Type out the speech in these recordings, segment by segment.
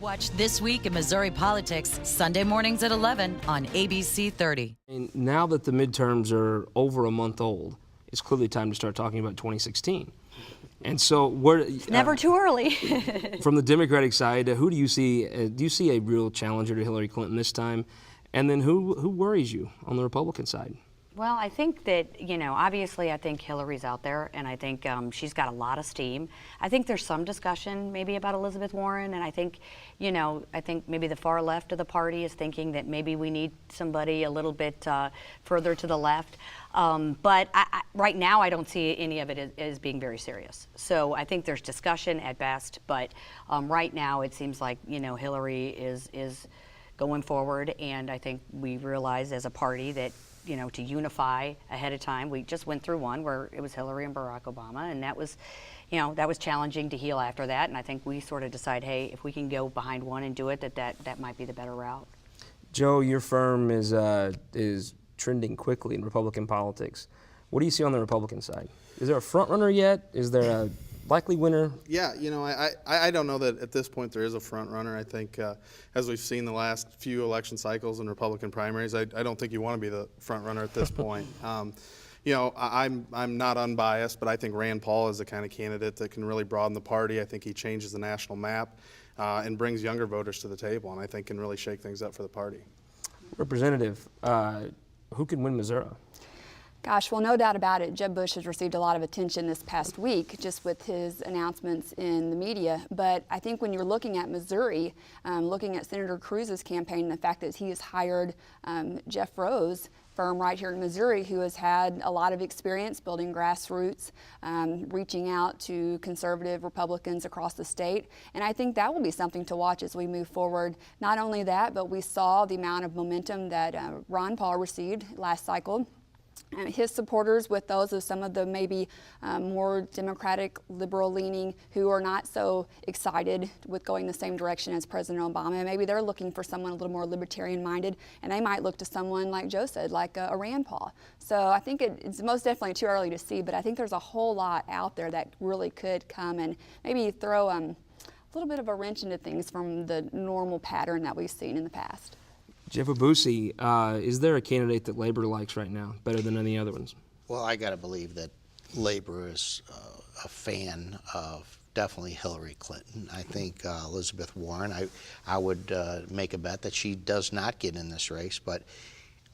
Watch This Week in Missouri Politics, Sunday mornings at 11 on ABC 30. And now that the midterms are over a month old, it's clearly time to start talking about 2016. And so, it's never too early. From the Democratic side, who do you see? Do you see a real challenger to Hillary Clinton this time? And then who worries you on the Republican side? Well, I think that, obviously I think Hillary's out there, and I think she's got a lot of steam. I think there's some discussion maybe about Elizabeth Warren, and I think maybe the far left of the party is thinking that maybe we need somebody a little bit further to the left. But right now I don't see any of it as being very serious. So I think there's discussion at best, but right now it seems like, Hillary is going forward, and I think we realize as a party that to unify ahead of time. We just went through one where it was Hillary and Barack Obama, and that was challenging to heal after that. And I think we sort of decide, hey, if we can go behind one and do it, that might be the better route. Joe, your firm is trending quickly in Republican politics. What do you see on the Republican side? Is there a front runner yet? Is there a likely winner? Yeah, I don't know that at this point there is a front runner. I think as we've seen the last few election cycles in Republican primaries, I don't think you want to be the front runner at this point. I'm not unbiased, but I think Rand Paul is the kind of candidate that can really broaden the party. I think he changes the national map and brings younger voters to the table, and I think can really shake things up for the party. Representative, who can win Missouri? Gosh, well, no doubt about it. Jeb Bush has received a lot of attention this past week just with his announcements in the media. But I think when you're looking at Missouri, looking at Senator Cruz's campaign and the fact that he has hired Jeff Rose's firm right here in Missouri, who has had a lot of experience building grassroots, reaching out to conservative Republicans across the state. And I think that will be something to watch as we move forward. Not only that, but we saw the amount of momentum that Ron Paul received last cycle. His supporters with those of some of the maybe more Democratic, liberal-leaning who are not so excited with going the same direction as President Obama. Maybe they're looking for someone a little more libertarian-minded, and they might look to someone like Joe said, like a Rand Paul. So I think it's most definitely too early to see, but I think there's a whole lot out there that really could come and maybe throw a little bit of a wrench into things from the normal pattern that we've seen in the past. Jeff Aboussie, is there a candidate that Labor likes right now better than any other ones? Well, I got to believe that Labor is a fan of definitely Hillary Clinton. I think Elizabeth Warren, I would make a bet that she does not get in this race. But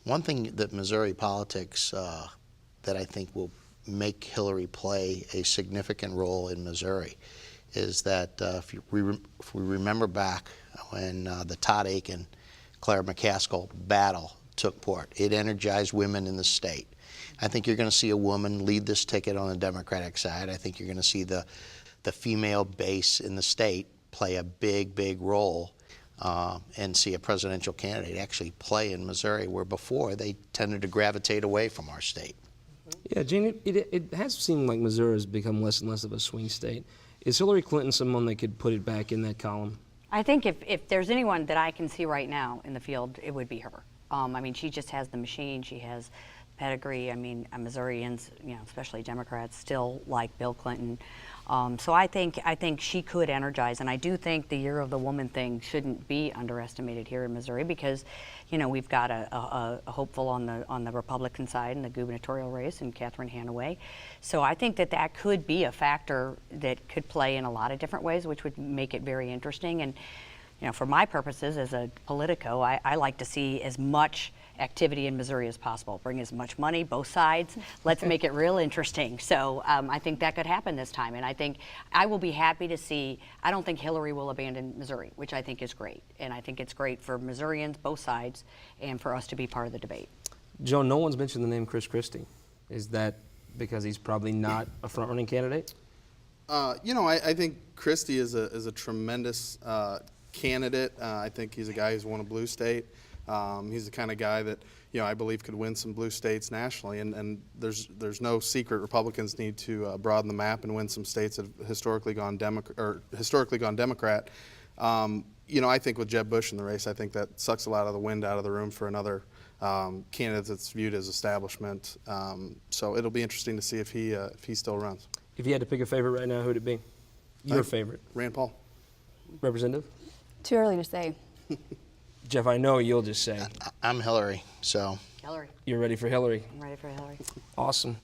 one thing that Missouri politics that I think will make Hillary play a significant role in Missouri is that if we remember back when the Todd Akin Claire McCaskill battle took part. It energized women in the state. I think you're going to see a woman lead this ticket on the Democratic side. I think you're going to see the female base in the state play a big role and see a presidential candidate actually play in Missouri, where before they tended to gravitate away from our state. Yeah, Gene, it has seemed like Missouri has become less and less of a swing state. Is Hillary Clinton someone that could put it back in that column? I think if there's anyone that I can see right now in the field, it would be her. I mean, she just has the machine. She has pedigree. I mean, Missourians, especially Democrats, still like Bill Clinton. So I think she could energize, and I do think the Year of the Woman thing shouldn't be underestimated here in Missouri because, we've got a hopeful on the Republican side in the gubernatorial race in Catherine Hanaway. So I think that could be a factor that could play in a lot of different ways, which would make it very interesting. And for my purposes as a politico, I like to see as much activity in Missouri as possible. Bring as much money, both sides. Let's make it real interesting. So I think that could happen this time. And I think I will be happy to see, I don't think Hillary will abandon Missouri, which I think is great. And I think it's great for Missourians, both sides, and for us to be part of the debate. Joe, no one's mentioned the name Chris Christie. Is that because he's probably not a front-running candidate? I think Christie is a tremendous candidate. I think he's a guy who's won a blue state. He's the kind of guy that I believe could win some blue states nationally, and there's no secret Republicans need to broaden the map and win some states that have historically gone Democrat. I think with Jeb Bush in the race, I think that sucks a lot of the wind out of the room for another candidate that's viewed as establishment. So it'll be interesting to see if he still runs. If you had to pick a favorite right now, who'd it be? Your favorite? Rand Paul. Representative? Too early to say. Jeff, I know you'll just say I'm Hillary, so. Hillary. you're ready for Hillary. I'm ready for Hillary. Awesome.